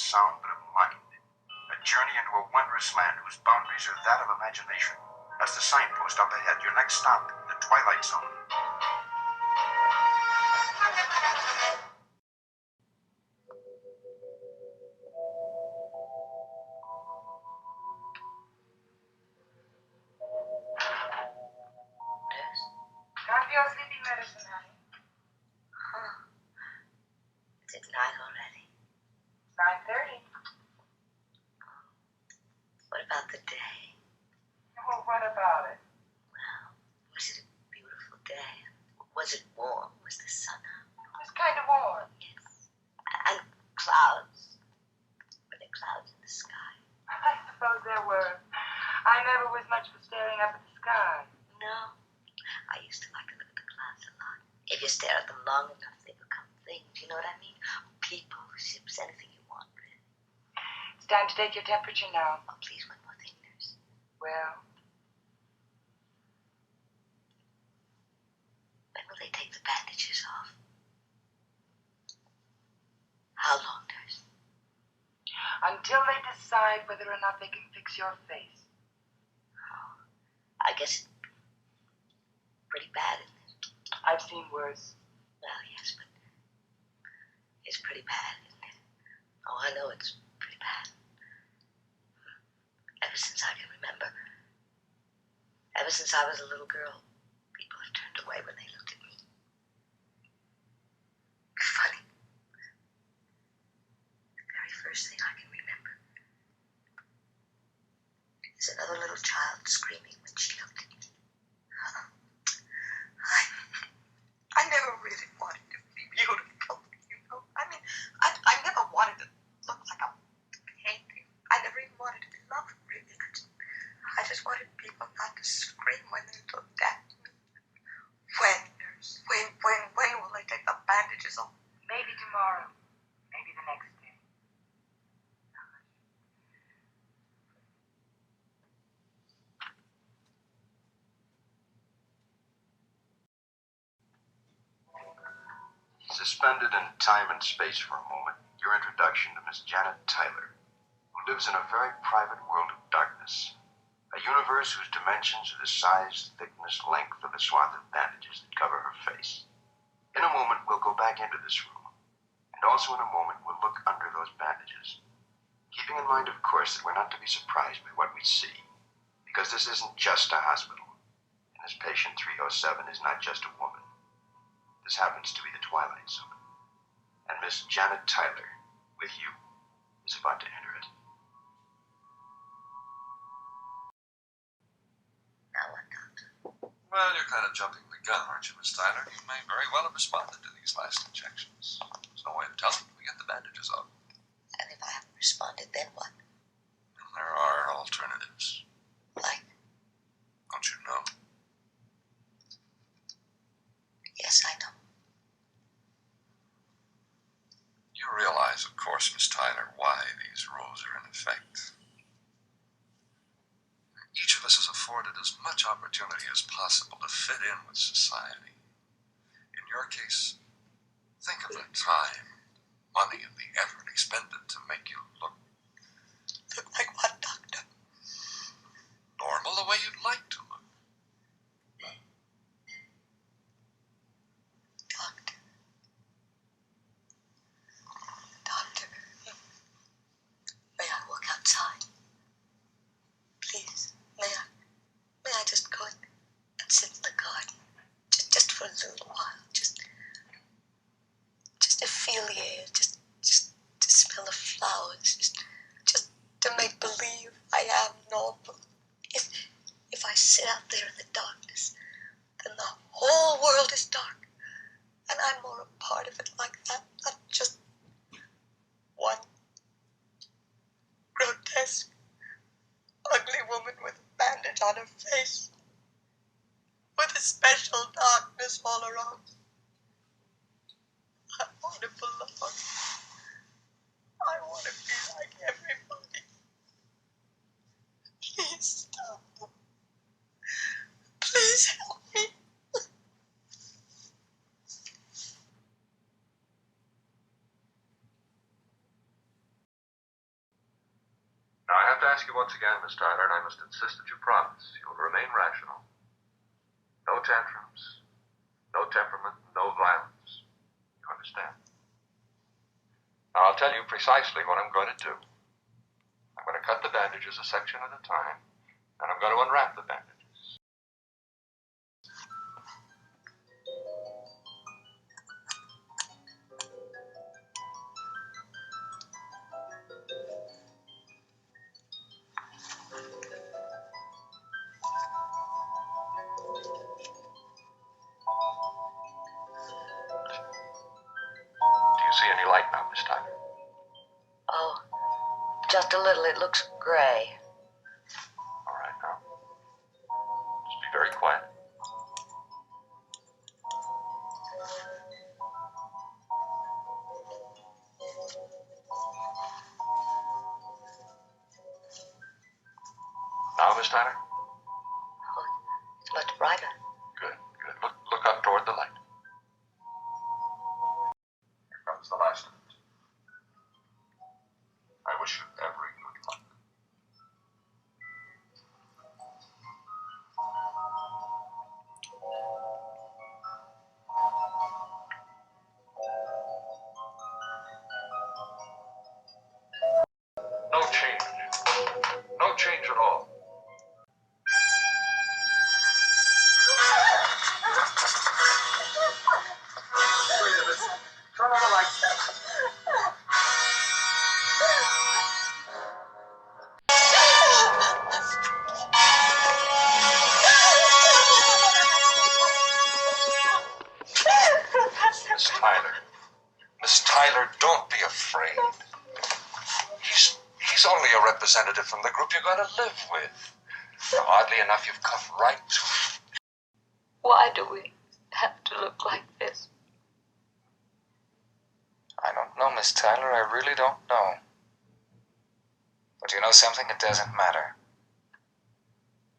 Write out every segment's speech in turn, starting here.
sound but of mind. A journey into a wondrous land whose boundaries are that of imagination. That's the signpost up ahead. Your next stop, the Twilight Zone. Time for your sleeping medicine, honey. Is it night already? 9:30. What about the day? Well, what about it? Well, was it a beautiful day? Was it warm? Was the sun out? It was kind of warm. Yes. And clouds. Were there clouds in the sky? I suppose there were. I never was much for staring up at the sky. No. I used to like to look at the clouds a lot. If you stare at them long enough, they become things. You know what I mean? People, ships, anything you want, really. It's time to take your temperature now. Oh, please, one more thing, nurse. Well, when will they take the bandages off? How long, nurse? until they decide whether or not they can fix your face. Oh, I guess it's pretty bad, isn't it? I've seen worse. Well, yes, but it's pretty bad, isn't it? Oh, I know it's pretty bad. Ever since I can remember. Ever since I was a little girl, people have turned away when they looked at me. Funny. The very first thing I can remember is another little child screaming when she looked at me. I never really wanted to be beautiful, you know. I mean, I never wanted to look like a painting. I never even wanted to be loved, really. I just wanted people not to scream when they looked at me. When, nurse? When will they take the bandages off? Maybe tomorrow. Maybe the next day. Suspended in time and space for a moment, your introduction to Miss Janet Tyler, who lives in a very private world of darkness. A universe whose dimensions are the size, thickness, length of the swath of bandages that cover her face. In a moment, we'll go back into this room. And also in a moment, we'll look under those bandages. Keeping in mind, of course, that we're not to be surprised by what we see. Because this isn't just a hospital. And this patient 307 is not just a woman. This happens to be the Twilight Zone. And Miss Janet Tyler, with you, is about to enter it. Now what, Doctor? Well, you're kind of jumping the gun, aren't you, Miss Tyler? You may very well have responded to these last injections. There's no way of telling when we get the bandages off. And if I haven't responded, then what? And there are alternatives. Like? Don't you know? Yes, I know. You realize, of course, Miss Tyler, why these rules are in effect. Each of us is afforded as much opportunity as possible to fit in with society. In your case, think of the time, money, and the effort expended to make you look Like what, Doctor? normal, the way you'd like to look. Doctor, may I walk outside? Please, may I just go and sit in the garden, just for a little while, just to feel the air, just to smell the flowers, just to make believe I am normal. If I sit out there in the darkness, then the whole world is dark, and I'm more a part of it like that, not just one grotesque, ugly woman with a bandage on her face, with a special darkness all around. I want to belong. I want to be like everybody. Please stop. Please help me. to ask you once again, Miss Tyler, and I must insist that you promise you'll remain rational. No tantrums, no temperament, no violence. You understand? Now, I'll tell you precisely what I'm going to do. I'm going to cut the bandages a section at a time, and I'm going to unwrap the bandages. Do you see any light now, Miss Tyler? Oh, just a little. It looks gray. All right, now. Just be very quiet. Now, Miss Tyler? Oh, it's much brighter. Good, good. Look up toward the light. Here comes the last of it. I wish you every good luck. No change. No change at all. Turn on the light. Miss Tyler. Miss Tyler, don't be afraid. He's only a representative from the group you're going to live with. Now, oddly enough, you've come right to it. Why do we have to look like this? I don't know, Miss Tyler. I really don't know. But you know something? It doesn't matter.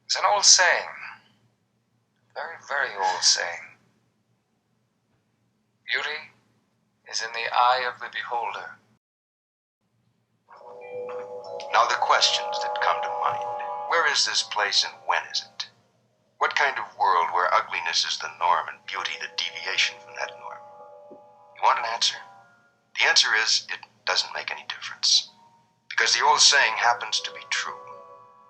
It's an old saying. Very, very old saying. Beauty is in the eye of the beholder. Now the questions that come to mind. Where is this place and when is it? What kind of world where ugliness is the norm and beauty the deviation from that norm? You want an answer? The answer is it doesn't make any difference. Because the old saying happens to be true.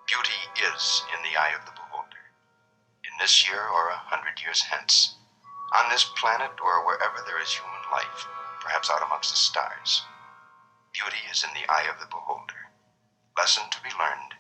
Beauty is in the eye of the beholder. In this year or 100 years hence. On this planet or wherever there is human life, perhaps out amongst the stars. Beauty is in the eye of the beholder. Lesson to be learned